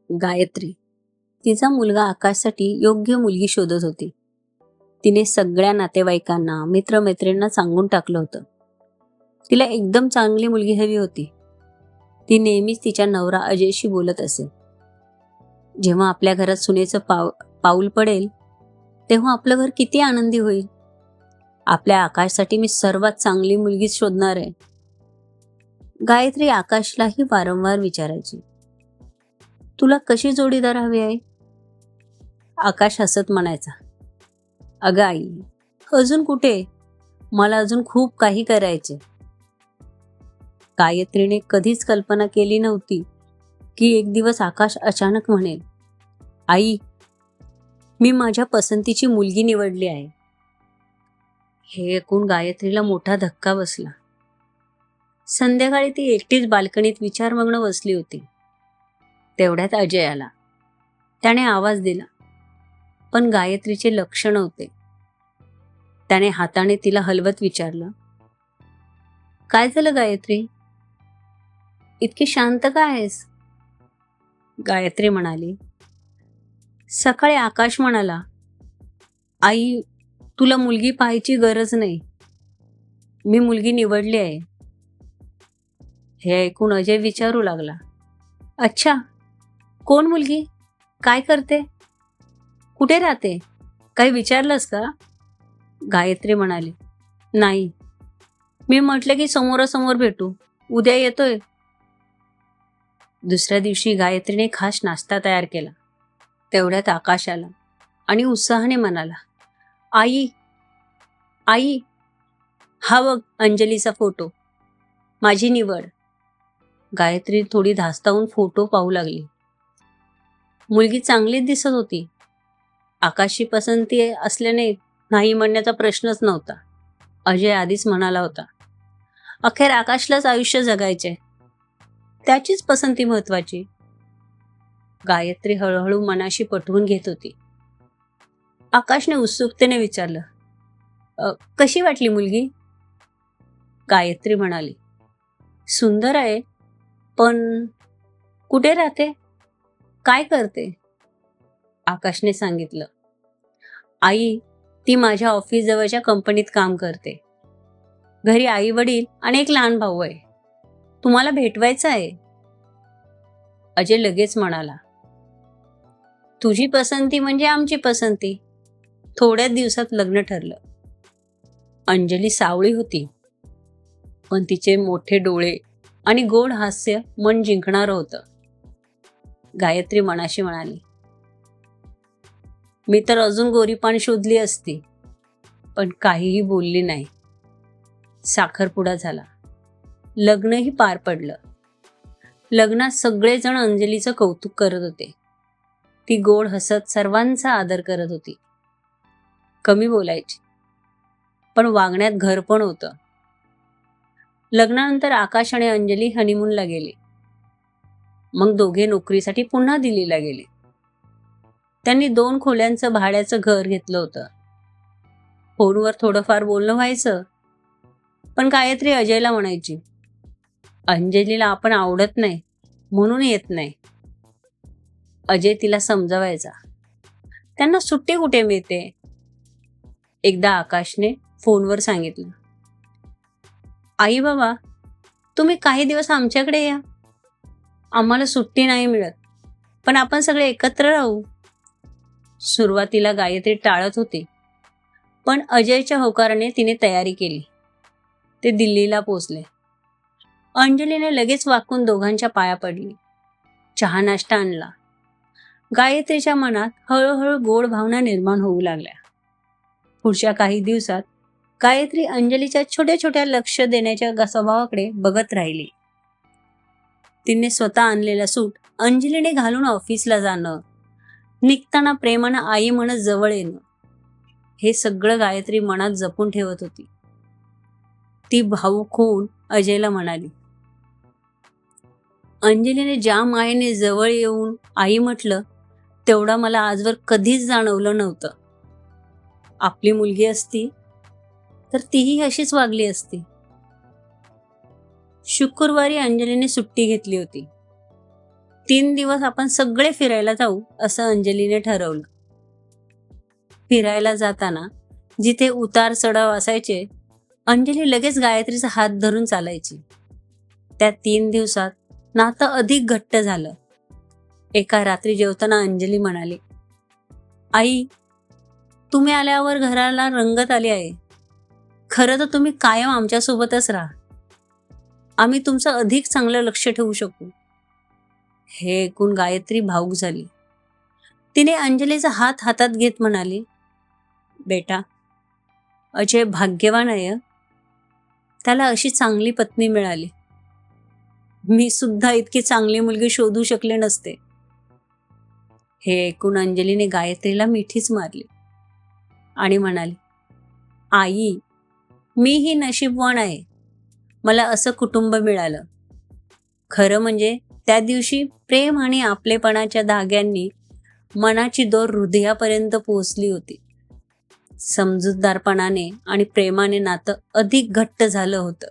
गायत्री तिचा मुलगा आकाशसाठी योग्य मुलगी शोधत होती. तिने सगळ्या नातेवाईकांना मित्रमैत्रिणींना सांगून टाकलं होतं. तिला एकदम चांगली मुलगी हवी होती. ती नेहमीच तिच्या नवरा अजयशी बोलत असे. जेव्हा आपल्या घरात सुनेचं पाऊल पडेल तेव्हा आपलं घर किती आनंदी होईल. आपल्या आकाशसाठी मी सर्वात चांगली मुलगी शोधणार आहे. गायत्री आकाशलाही वारंवार विचारायची, तुला कशी जोडीदार हवी आहे? आकाश हसत म्हणायचा, अगं आई, अजून कुठे, मला अजून खूप काही करायचे. गायत्रीने कधीच कल्पना केली नव्हती की एक दिवस आकाश अचानक म्हणेल, आई, मी माझ्या पसंतीची मुलगी निवडली आहे. हे ऐकून गायत्रीला मोठा धक्का बसला. संध्याकाळी ती एकटीच बाल्कनीत विचारमग्न बसली होती. तेवढ्यात अजय आला. त्याने आवाज दिला, पण गायत्रीचे लक्ष नव्हते. त्याने हाताने तिला हलवत विचारलं, काय झालं गायत्री, इतकी शांत का आहेस? गायत्री म्हणाली, सकाळी आकाश म्हणाला, आई, तुला मुलगी पाहायची गरज नाही, मी मुलगी निवडली आहे. हे ऐकून अजय विचारू लागला, अच्छा, कोण मुलगी, काय करते, कुठे राहते, काही विचारलंस का? गायत्री म्हणाली, नाही, मी म्हटलं की समोरासमोर भेटू, उद्या येतोय. दुसऱ्या दिवशी गायत्रीने खास नाश्ता तयार केला. तेवढ्यात आकाश आला आणि उत्साहाने म्हणाला, आई, आई, हा बघ अंजलीचा फोटो, माझी निवड. गायत्री थोडी धास्तावून फोटो पाहू लागली. मुलगी चांगलीच दिसत होती. आकाशची पसंती असल्याने नाही म्हणण्याचा प्रश्नच नव्हता. अजय आधीच म्हणाला होता, अखेर आकाशलाच आयुष्य जगायचे, त्याचीच पसंती महत्वाची. गायत्री हळूहळू मनाशी पटवून घेत होती. आकाशने उत्सुकतेने विचारलं, कशी वाटली मुलगी? गायत्री म्हणाली, सुंदर आहे, पण कुठे राहते, काय करते? आकाशने सांगितलं, आई, ती माझ्या ऑफिस जवळच्या कंपनीत काम करते. घरी आई वडील आणि एक लहान भाऊ आहे. तुम्हाला भेटवायचं आहे. अजय लगेच म्हणाला, तुझी पसंती म्हणजे आमची पसंती. थोड्याच दिवसात लग्न ठरलं. अंजली सावळी होती, पण तिचे मोठे डोळे आणि गोड हास्य मन जिंकणारं होतं. गायत्री मनाशी म्हणाली, मी तर अजून गोरीपान शोधली असती, पण काहीही बोलली नाही. साखरपुडा झाला. लग्नही पार पडलं. लग्नात सगळेजण अंजलीचं कौतुक करत होते. ती गोड हसत सर्वांचा आदर करत होती. कमी बोलायची, पण वागण्यात घर पण होतं. लग्नानंतर आकाश आणि अंजली हनीमूनला गेले. मग दोघे नोकरीसाठी पुन्हा दिल्लीला गेले. त्यांनी 2 खोल्यांचं भाड्याचं घर घेतलं होतं. फोनवर थोडंफार बोलणं व्हायचं, पण गायत्री अजयला म्हणायची, अंजलीला आपण आवडत नाही म्हणून येत नाही. अजय तिला समजवायचा, त्यांना सुट्टी कुठे मिळते. एकदा आकाशने फोनवर सांगितलं, आई बाबा, तुम्ही काही दिवस आमच्याकडे या. आम्हाला सुट्टी नाही मिळत, पण आपण सगळे एकत्र राहू. सुरुवातीला गायत्री टाळत होती, पण अजयच्या होकाराने तिने तयारी केली. ते दिल्लीला पोचले. अंजलीने लगेच वाकून दोघांच्या पाया पडली. चहा नाश्ता आणला. गायत्रीच्या मनात हळूहळू गोड भावना निर्माण होऊ लागल्या. पुढच्या काही दिवसात गायत्री अंजलीच्या छोट्या छोट्या लक्ष देण्याच्या स्वभावाकडे बघत राहिली. तिने स्वतः आणलेला सूट अंजलीने घालून ऑफिसला जाणं, निघताना प्रेमानं आई म्हणत जवळ येणं, हे सगळं गायत्री मनात जपून ठेवत होती. ती भावूक होऊन अजयला म्हणाली, अंजलीने ज्या मायेने जवळ येऊन आई म्हटलं तेवढा मला आजवर कधीच जाणवलं नव्हतं. आपली मुलगी असती तर तीही अशीच वागली असती. शुक्रवारी अंजलीने सुट्टी घेतली होती. 3 दिवस आपण सगळे फिरायला जाऊ असं अंजलीने ठरवलं. फिरायला जाताना जिथे उतार चढाव असायचे, अंजली लगेच गायत्रीचा हात धरून चालायची. त्या 3 दिवसात नातं अधिक घट्ट झालं. एका रात्री जेवताना अंजली म्हणाली, आई, तुम्ही आल्यावर घराला रंगत आली आहे. खरं तर तुम्ही कायम आमच्यासोबतच राहा. आम्ही तुमचं अधिक चांगलं लक्ष ठेवू शकू. हे ऐकून गायत्री भावूक झाली. तिने अंजलीचा हात हातात घेत म्हणाली, बेटा, अजय भाग्यवान आहे. त्याला अशी चांगली पत्नी मिळाली. मी सुद्धा इतकी चांगली मुलगी शोधू शकले नसते. हे ऐकून अंजलीने गायत्रीला मिठीच मारली आणि म्हणाली, आई, मीही नशीबवान आहे. मला असं कुटुंब मिळालं. खरं म्हणजे त्या दिवशी प्रेम आणि आपलेपणाच्या धाग्यांनी मनाची दोर हृदयापर्यंत पोहोचली होती. समजूतदारपणाने आणि प्रेमाने नातं अधिक घट्ट झालं होतं.